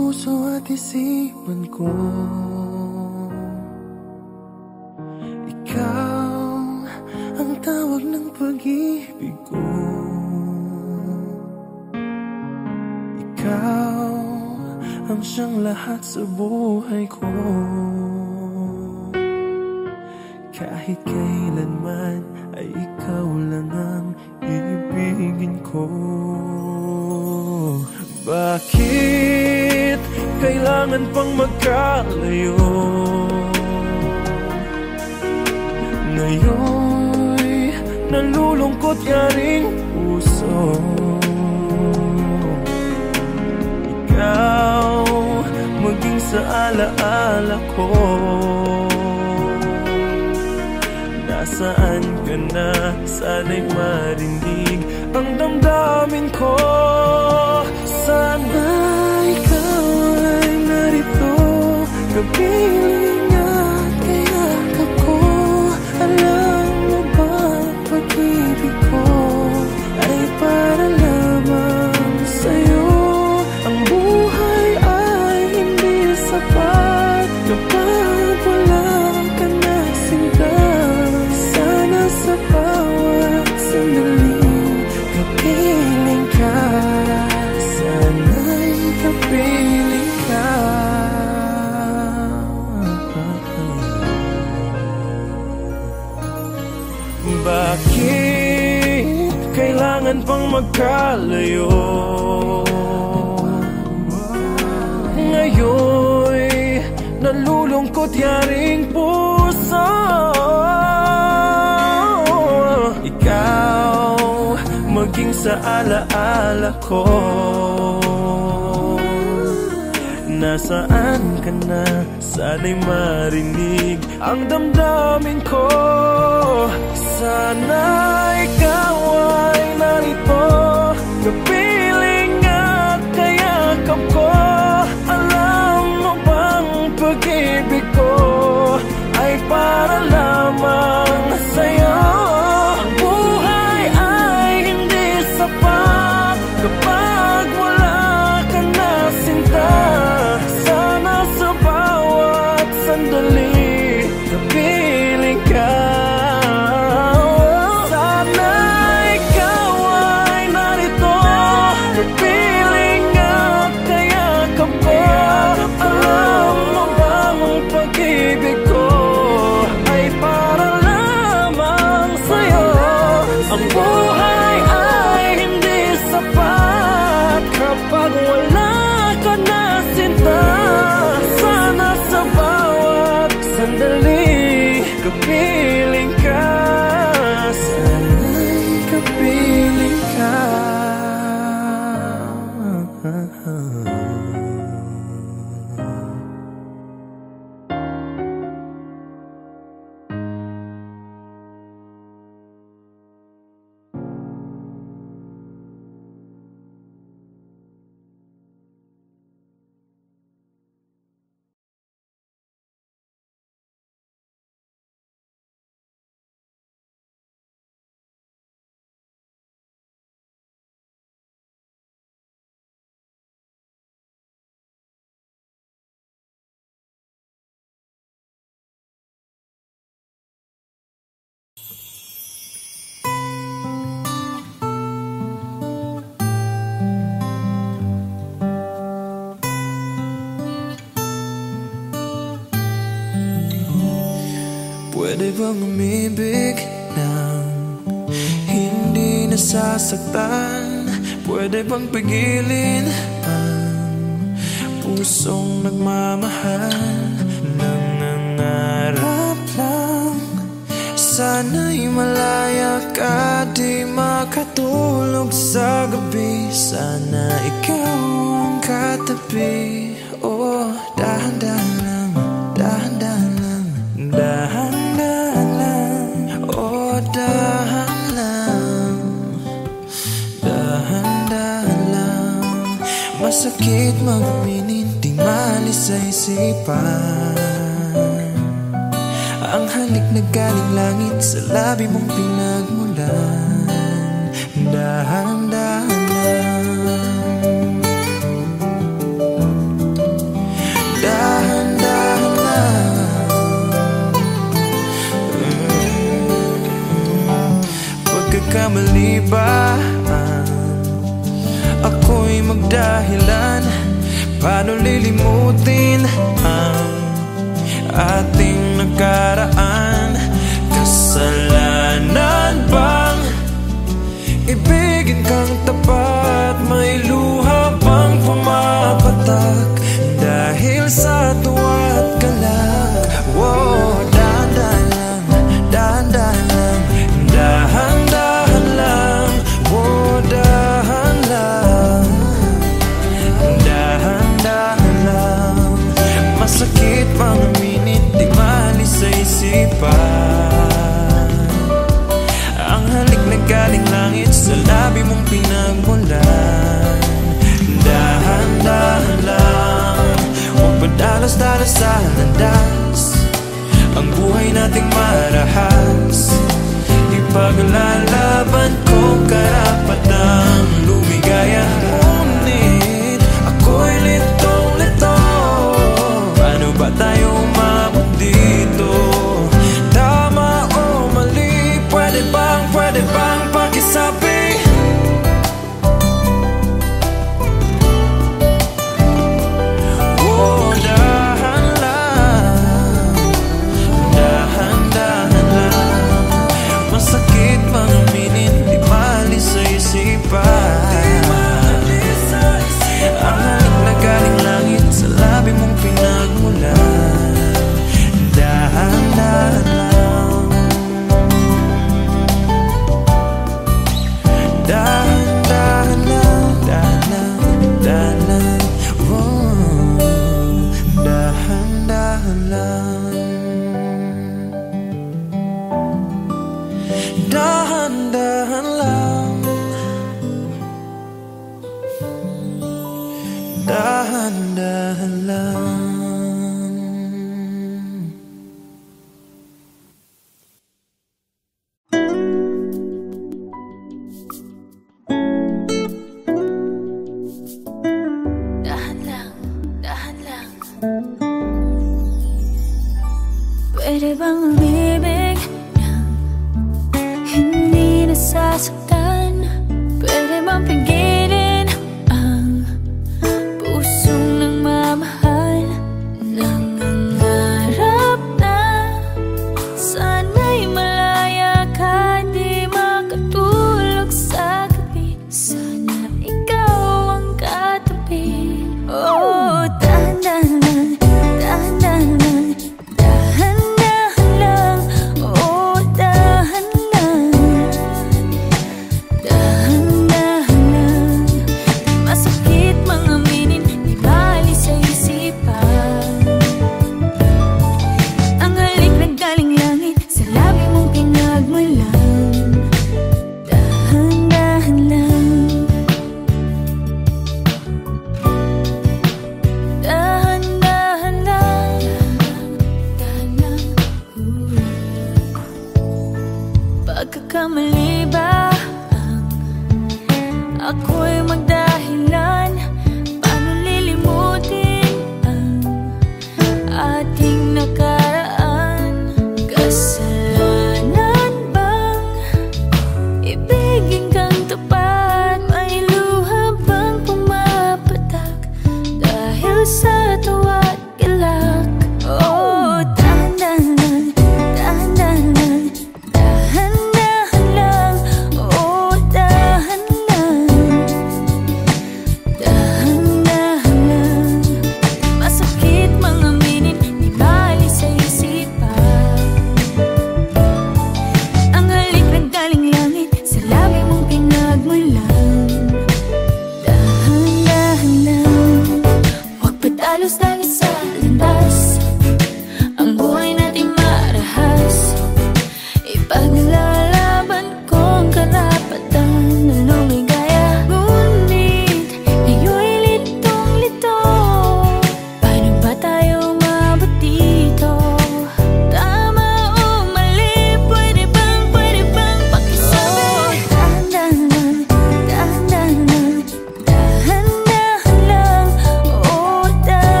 puso at isipan ko. Ikaw ang tawag ng pag-ibig ko. Ikaw ang siyang lahat sa buhay ko. Kahit kailanman ay ikaw lang ang ibigin ko. Bakit kailangan pang magkalayo? Ngayon'y nalulungkot yaring puso. Ikaw maging sa alaala ko. Nasaan ka na? Sana'y marinig ang damdamin ko. Sana ikaw ay narito, kapiling at kayakap ko. Alam mo ba, pag-ibig ko ay para lamang sa'yo. Ang buhay ay hindi sapat kapag wala ka na sinta. Sana sa bawat sandali kapiling ka. Sana'y kapiling ka. Bakit kailangan pang magkalayo? Ngayon'y nalulungkot yaring puso. Ikaw maging sa alaala ko. Nasaan ka na? Sana'y marinig ang damdamin ko. Sana ikaw ay narito, kapiling at kayakap ko. Alam mo bang pag-ibig ko ay para lamang sa'yo. Ang buhay ay hindi sapat kapag wala ka na sinta. Sana sa bawat sandali kapiling ka. Pag wala ka na sinta, sana sa bawat sandali kapiling ka. Sana'y kapiling ka. Pwede bang umibig nang hindi nasasaktan? Pwede bang pigilin ang pusong nagmamahal? Nangangarap lang, sana'y malaya ka, di makatulog sa gabi. Sana ikaw ang katabi. Oh, dahan-dahan lang, dahan-dahan lang, dahan-dahan lang. Oh, dahan lang, dahan-dahan lang. Masakit mag-aminin, di maalis sa isipan ang halik na galing langit sa labi mong pinagmulan. Dahan-dahan lang. magdahilan. Paano lilimutin ang ating nakaraan? Kasalanan bang ibigin kang tapat? May luha bang pumapatak dahil sa tuwa at galak? Wow, dahan-dahan lang, dahan-dahan lang, dahan-dahan lang, wow, dahan lang, dahan-dahan lang. Masakit mga minit, di maalis sa isipan. Ang halik na galing langit sa labi mong pinagmulan. Dahan-dahan lang, huwag padalos-dalos sa landas. Ang buhay nating marahas, ipaglalaban kong karapatang lumigaya. Ngunit ako'y litong-lito, paano ba tayo umabot dito? Tama o mali, pwede bang pakisabi? Oh, dahan lang, dahan-dahan lang. Masakit mga minit, di maalis sa isipan. Ang halik na galing langit sa labi mong pinagmulan. Dahan-dahan lang, dahan-dahan lang, dahan-dahan lang, oh, dahan-dahan lang, dahan-dahan lang, dahan-dahan lang. Dahan lang, dahan lang. Pwede bang umibig nang hindi nasasaktan? Pwede bang pigilin ang pusong nagmamahal? Nangangarap na sana'y malaya ka, di makatulog sa gabi. Sana ikaw ang katabi. Oh, dahan-dahan lang, dahan-dahan lang, dahan-dahan lang, oh, dahan lang,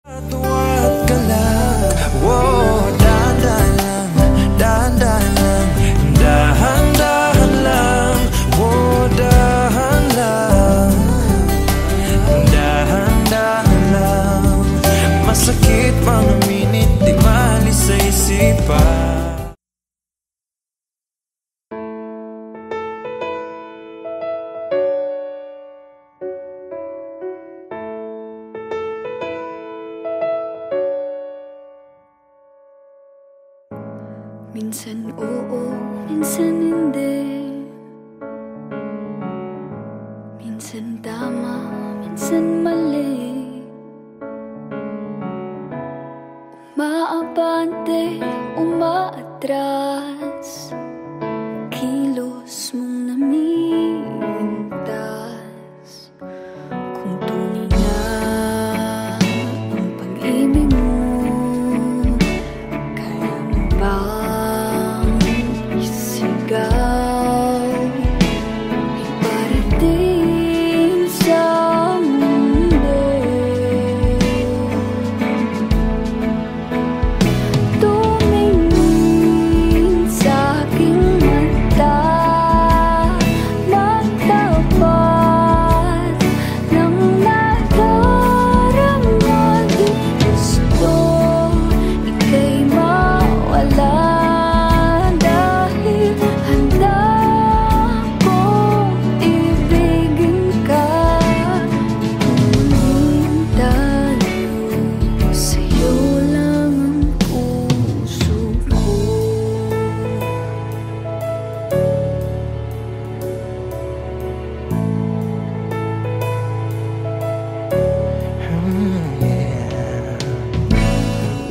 Tuwad ka lang, oh, dahan-dahan lang, dahan-dahan lang, dahan-dahan lang, oh, dahan lang, dahan-dahan lang. Masakit mga minit, di maalis sa isipan. Minsan oo, minsan hindi. Minsan tama, minsan mali. Umaabante, umaatras. Kilos mong namimintas. Kung tunay na ang pag-ibig mo, kaya mo bang isigaw? Iparating sa mundo. Tumingin sa aking mata, magtapat ng nadarama. Di gusto ika'y mawala, dahil handa kong ibigin ka. Tumingin tayo, sa'yo lang ang puso ko.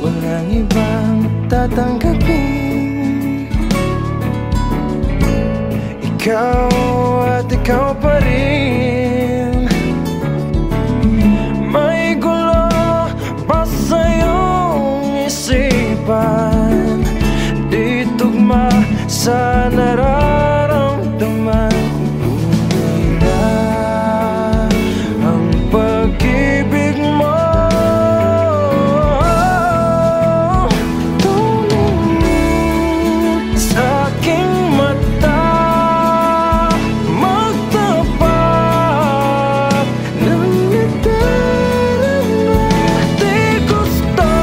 Walang ibang tatanggapin, ikaw at ikaw pa rin. May gulo pa sa iyong isipan, di tugma sa nararamdaman. Kung tunay na ang pag-ibig mo, tumingin sa aking mata, magtapat ng nadarama. Di gusto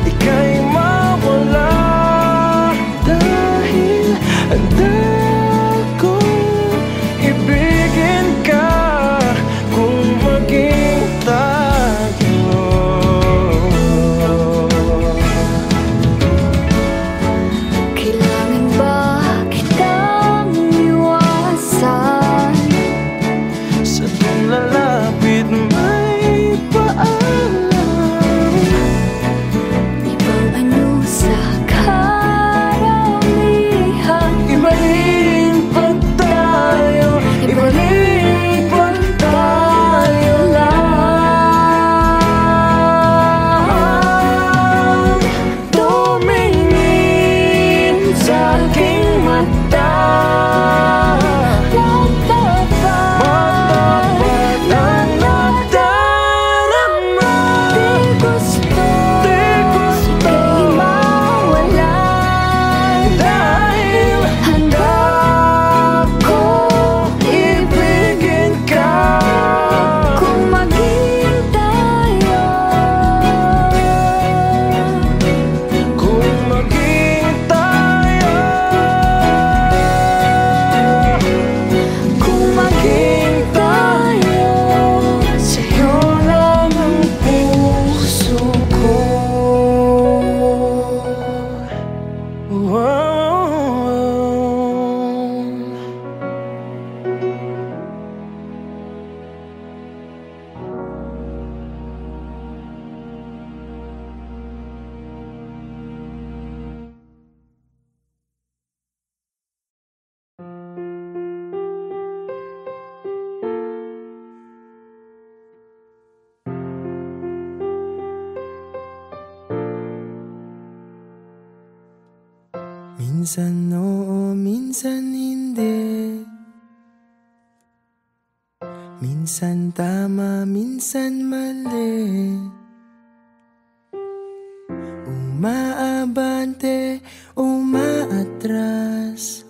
ika'y mawala, dahil handa kong ibigin ka. Kung maging tayo, Kailangan ba kitang iwasan? sa tuwing lalapit may paalam. Ibang anyo sa karamihan. Ibalipat tayo, ibalipat tayo lang. Tumingin sa aking mata, magtapat ng nadarama. Di gusto ika'y mawala, Dahil handa kong ibigin ka. kung maging tayo. Kung maging tayo, Kung maging tayo, sa'yo lang ang puso ko. Wow. Minsan oo, minsan hindi. Minsan tama, minsan mali. umaabante, umaatras,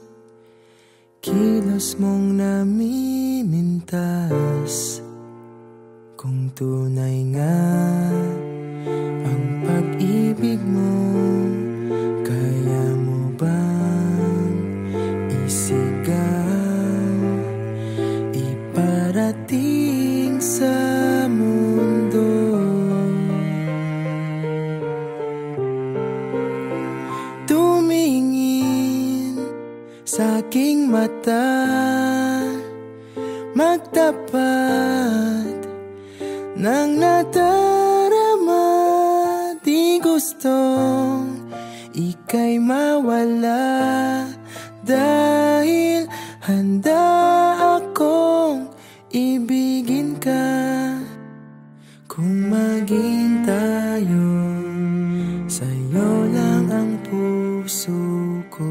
kilos mong namimintas. Kung tunay nga ang pag-ibig mo, kaya mo bang isigaw, iparating sa mundo? Tumingin sa aking mata, magtapat nang nadarama, di gustong ika'y mawala. Dahil handa akong ibigin ka, kung maging tayo, sa'yo lang ang puso ko.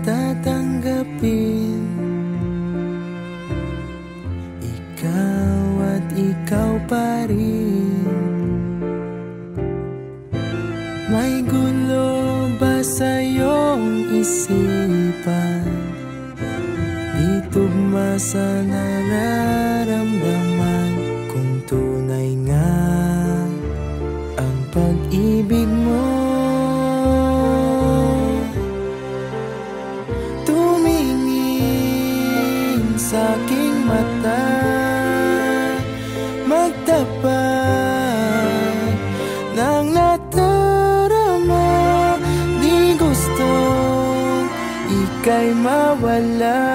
Tatanggapin, ikaw at ikaw pa rin. May gulo ba sa iyong isipan? Di tugma sa nararamdaman. Kung tunay nga ang pag-ibig mo, sa aking mata, magtapat nang nadarama, di gusto ika'y mawala.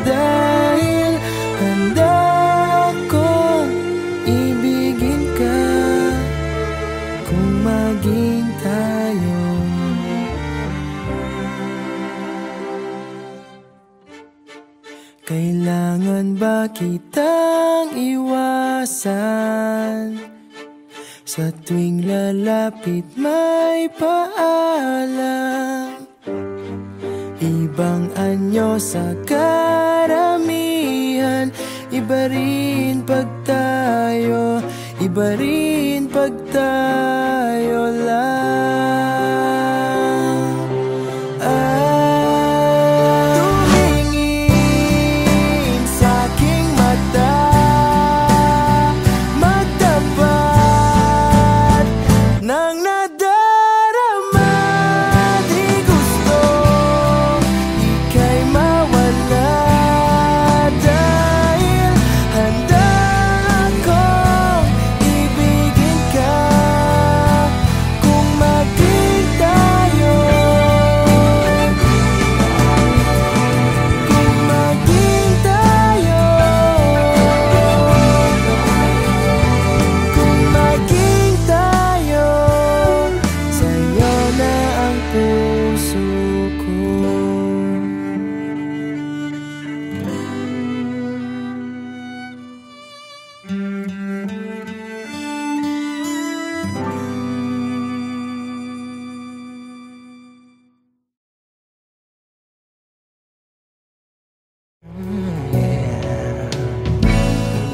Dahil handa akong ibigin ka, kung maging tayo. Kailangan ba kitang iwasan? Sa tuwing lalapit may paalam, ibang anyo sa karamihan. Iba rin pag tayo, iba rin pag tayo lang.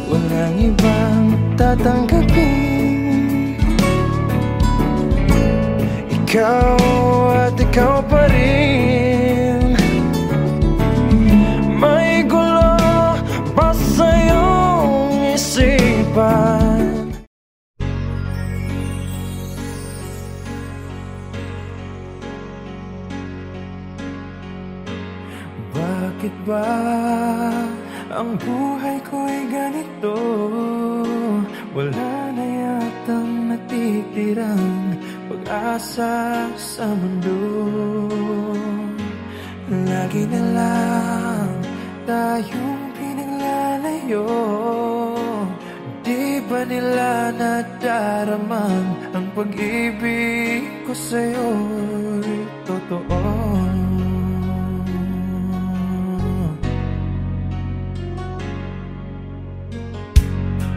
Walang ibang tatanggapin, ikaw at ikaw pa rin. May gulo pa sa iyong isipan? Bakit ba ang buhay ko'y ganito? Wala na yatang natitirang pag-asa sa mundo. Lagi na lang tayong pinaglalayo. Di ba nila nadaraman ang pag-ibig ko sa'yo'y totoo?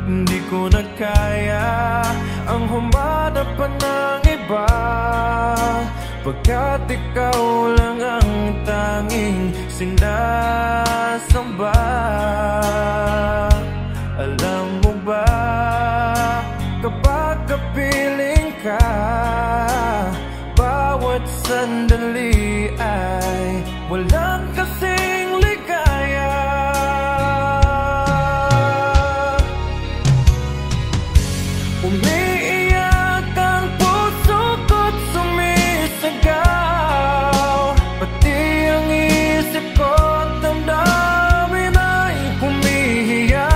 Hindi ko na kaya ang humanap pa ng iba. pagkat ikaw lang ang tanging sinasamba. Alam mo ba, kapag kapiling ka, bawat sandali ay walang kasing ligaya. Umiiyak ang puso ko't sumisigaw, pati ang isip ko't damdamin ay humihiyaw.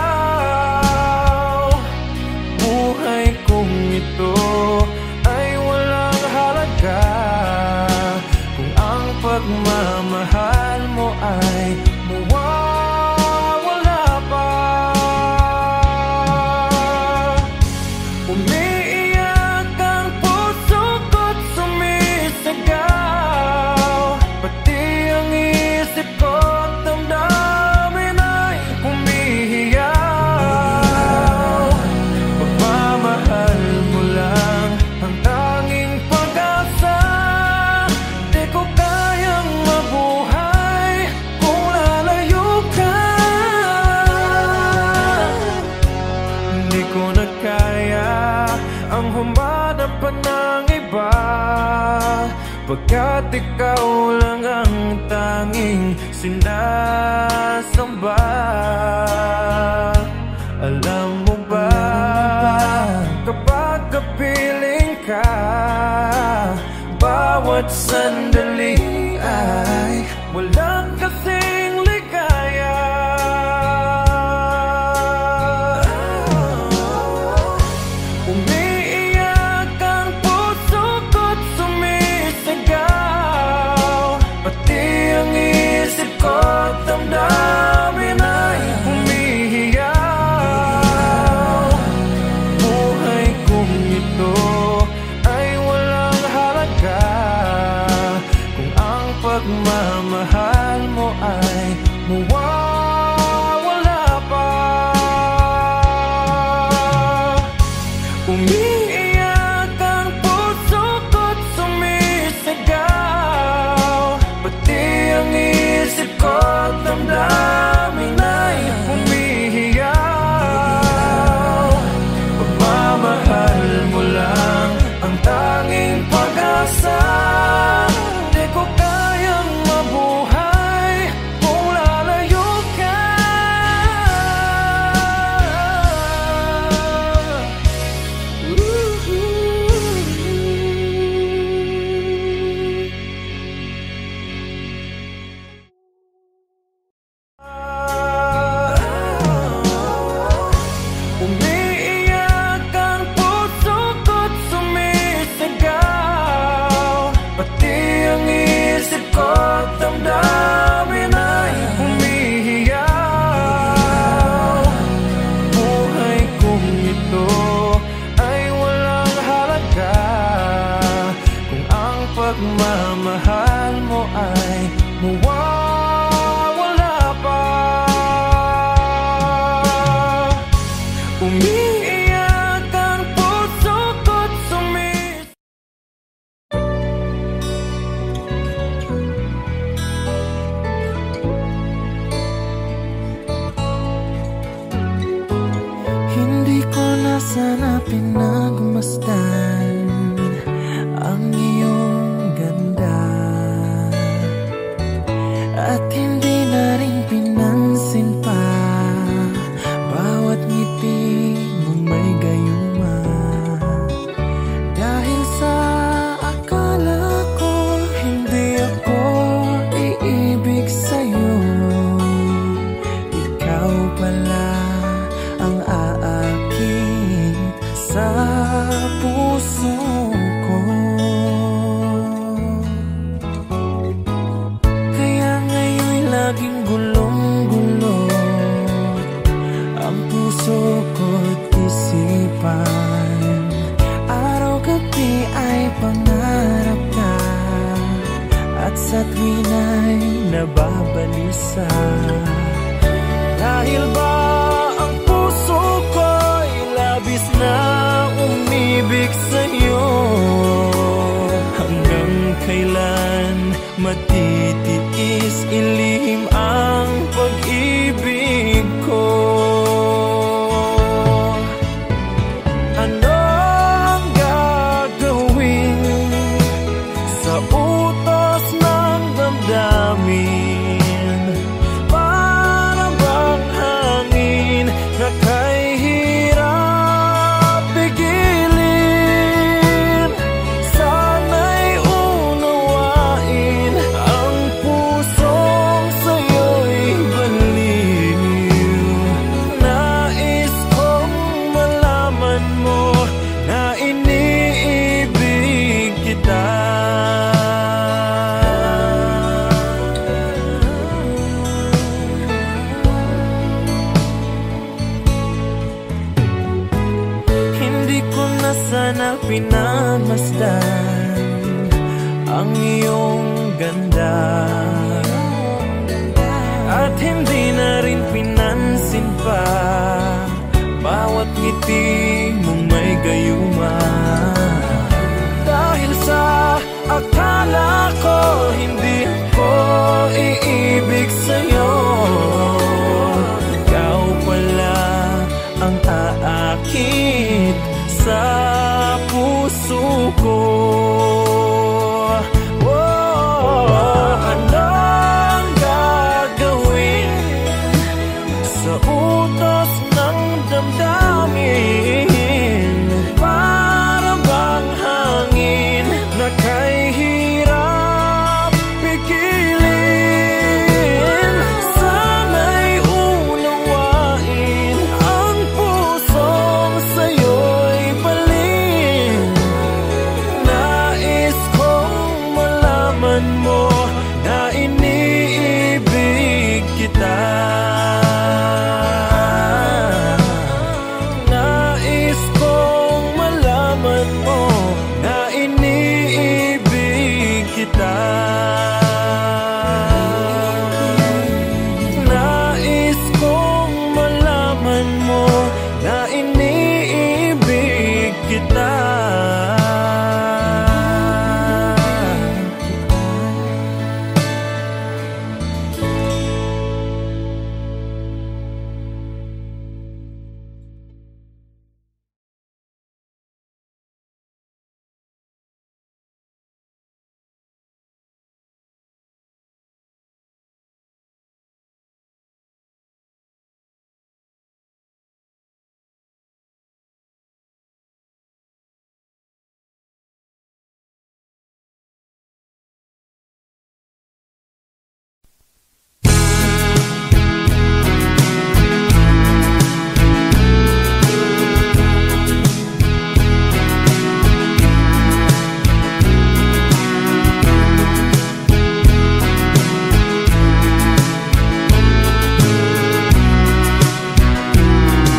Buhay kong ito ay walang halaga kung ang pagmamahal mo ay mawawala pa. Umiiyak ang puso ko't sumisigaw, pati ang isip ko't damdamin ay humihiyaw. Pagmamahal mo lang ang tanging pag-asa, di ko kayang mabuhay kung lalayo ka. Hindi ko na kaya ang humanap pa ng iba, pagkat ikaw lang ang tanging sinasamba. Alam mo ba, kapag kapiling ka, bawat sandali ay walang kasing ligaya. Umiiyak ang puso ko't sumisigaw, pati ang isip ko't damdamin ay humihiyaw. Buhay kong ito ay walang halaga kung ang pagmamahal mo ay mawawala pa. Umiiyak ang puso ko't sumisigaw, pati ang isip ko't damdamin ay humihiyaw. Pagmamahal mo lang ang tanging pag-asa, di ko kayang mabuhay kung lalayo ka. Umiiyak ang puso ko't sumisigaw, pati ang isip ko't damdamin ay humihiyaw. Buhay kong ito ay walang halaga kung ang pagmamahal mo ay mawawala pa. Umiiyak ang puso ko't Hindi ko na sana pinagmasdan ang iyong ganda, at hindi na rin pinansin pa bawat ngiti mong may gayuma. Dahil sa akala ko hindi ako iibig sa'yo, ikaw pala ang aakit sa puso ko. Kaya ngayon laging gulong-gulo ang puso ko't isipan. Araw-gabi ay pangarap ka, at sa tuwin ay nababalisa. Dahil ba ang puso ko'y labis na umibig sa'yo, hanggang kailan matitiis, ilihim ang pag-ibig ko. Anong gagawin sa utos ng damdamin? Para bang hangin na kay hirap pigilin? Sana'y unawain ang pusong sa'yo'y baliw. Nais kong malaman mo na iniibig kita. Hindi ko na sana pinamasdan ang iyong ganda, at hindi na rin pinansin pa bawat ngiti mong may gayuma. Dahil sa akala ko hindi ko iibig sa'yo, ikaw pala ang aakit sa puso ko. Anong gagawin sa utos ng damdamin? Para bang hangin na kay hirap pigilin? Sana'y unawain ang pusong sa'yo'y balin. Nais kong malaman mo na iniibig kita. Nais kong malaman mo na iniibig kita. Nais kong malaman mo na iniibig kita.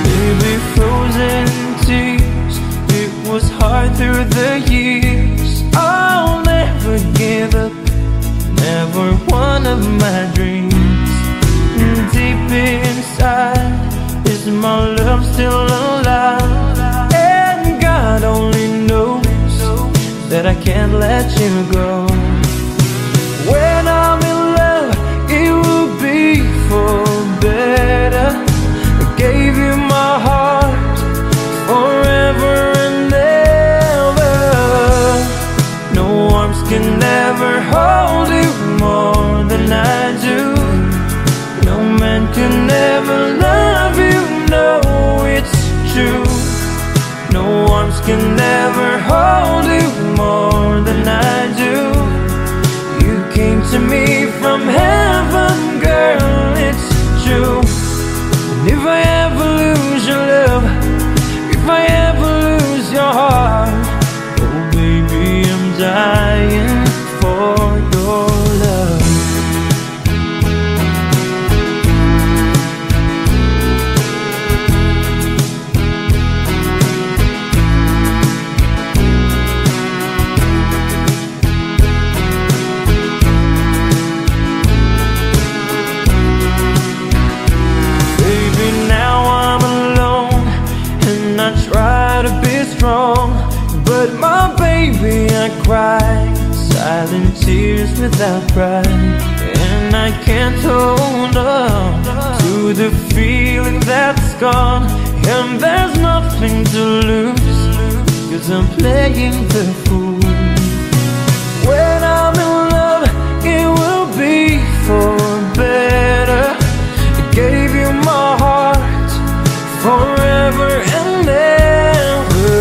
Baby, frozen tears, it was hard through the years. I'll never give up, never one of my dreams. Deep inside, is my love still alive? And God only knows that I can't let you go. When I'm in love, it will be for better. I gave you my heart forever and ever. No arms can ever hold you more than I do. No man can ever love you, no, it's true. No arms can ever hold you more than I do. You came to me from heaven, girl, it's true. And if I ever lose your love, if I ever lose your heart, oh baby, I'm dying for your love. But my baby, I cried silent tears without pride. And I can't hold on to the feeling that's gone. And there's nothing to lose, 'cause I'm playing the fool. When I'm in love, it will be for better. I gave you my heart forever and ever.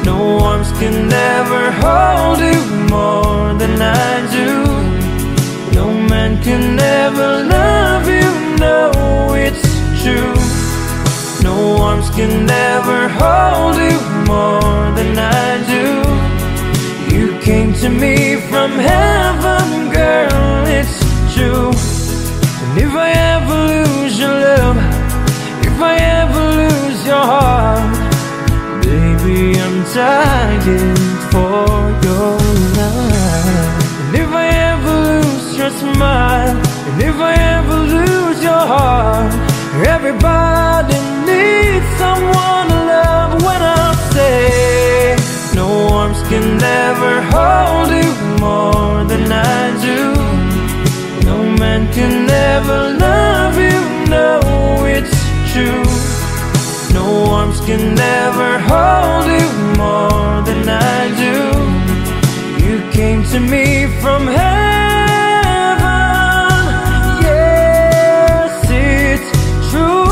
No arms can ever hold you more than I do. No man can ever love you, no, it's true. No arms can ever hold you more than I do. You came to me from heaven, girl, it's true. And if I ever lose your love, if I ever lose your heart, baby, I'm dying for your love. And if I ever lose your smile, and if I ever lose your heart, everybody needs someone to love. When I say no arms can ever hold you more than I do. No man can ever love you, no, it's true. No arms can ever hold you more than I do. You came to me from heaven, yes, it's true.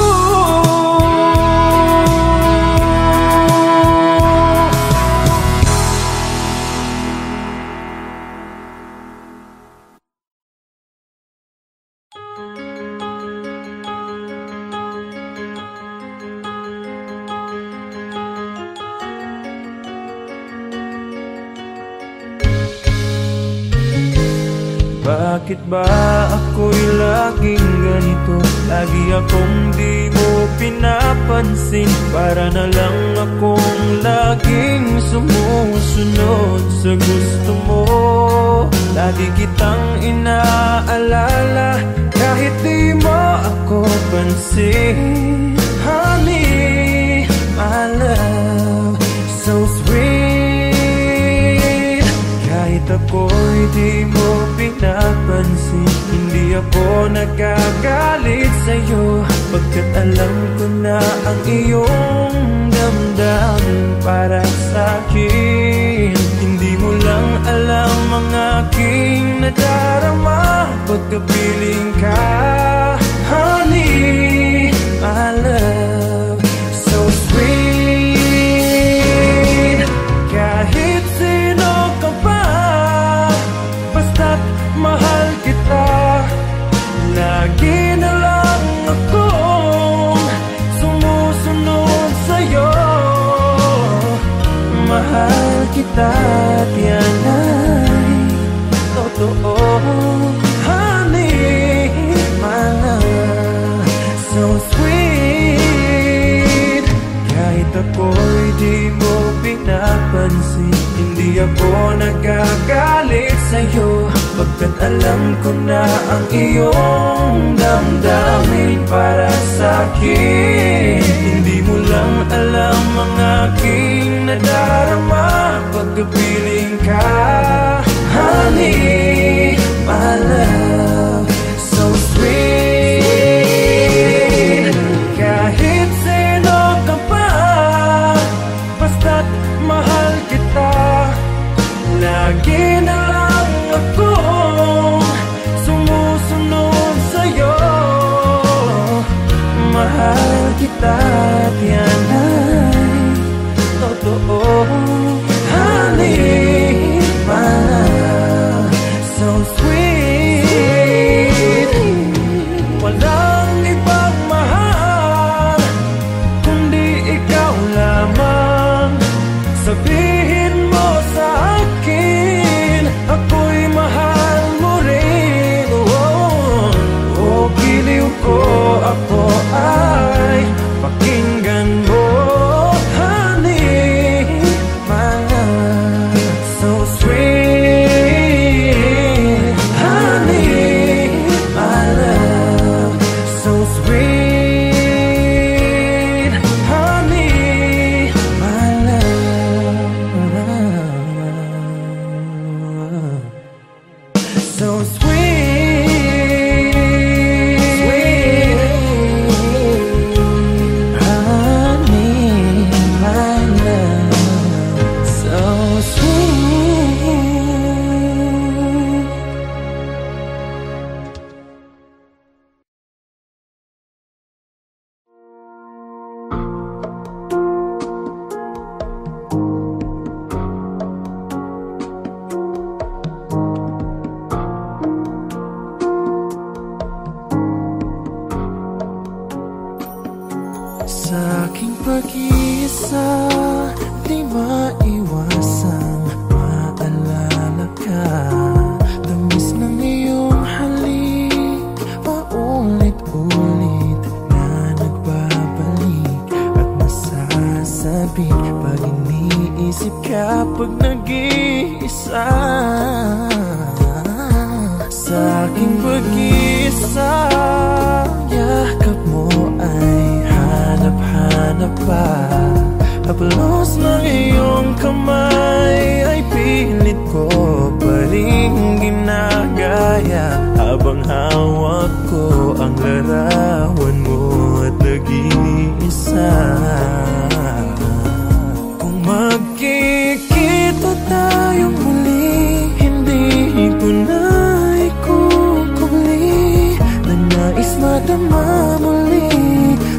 Bakit ba ako'y laging ganito? Lagi akong di mo pinapansin. Para na lang akong laging sumusunod sa gusto mo. Lagi kitang inaalala kahit di mo ako pansin. Honey, my love, so sweet. Kahit ako'y di mo pinapansin, hindi ako nagagalit sa'yo, pagkat alam ko na ang iyong damdamin para sa'kin. Hindi mo lang alam ang aking nadarama pagkapiling ka. Honey, my love, so sweet. Kahit sino ka pa, basta't mahal kita. Lagi na lang akong sumusunod sa'yo. Mahal kita at yan ay totoo. Honey, my love, so sweet. Kahit ako'y di mo pinapansin, hindi ako nagagalit sa'yo, pagkat alam ko na ang iyong damdamin para sa'kin. Hindi mo lang alam ang aking nadarama pagkapiling ka. Honey, my love, so sweet. Kahit sino ka pa, basta't mahal kita. Lagi na lang akong sumusunod sa'yo. Mahal kita at yan ay totoo. Honey, my love, so sweet. Walang ibang mahal kundi ikaw lamang. Sabihin mo sa akin, ako'y mahal mo rin. Oh, giliw ko, ako ay pakinggan mo. Honey, my love, so sweet. Honey, my love, so sweet. Honey, my love. pag nag-iisa. Sa aking pag-iisa, yakap mo ay hanap-hanap pa. Haplos ng iyong kamay ay pilit ko pa rin ginagaya, habang hawak ko ang larawan mo at nag-iisa. Kung magkikita tayong muli, hindi ko na ikukubli na nais madama muli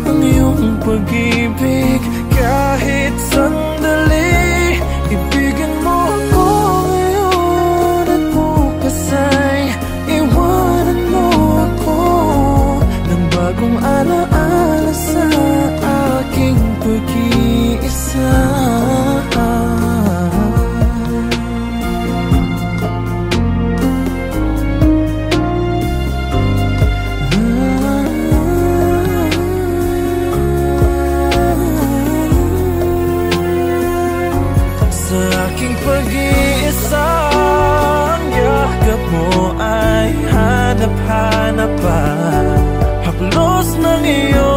ang iyong pag-ibig. Kahit sandali, ibigin mo ako ngayon at bukas ay iwanan mo ako ng bagong alaala sa aking pag-iisa. Pag-iisa, ang yakap mo ay hanap-hanap pa. Haplos ng iyo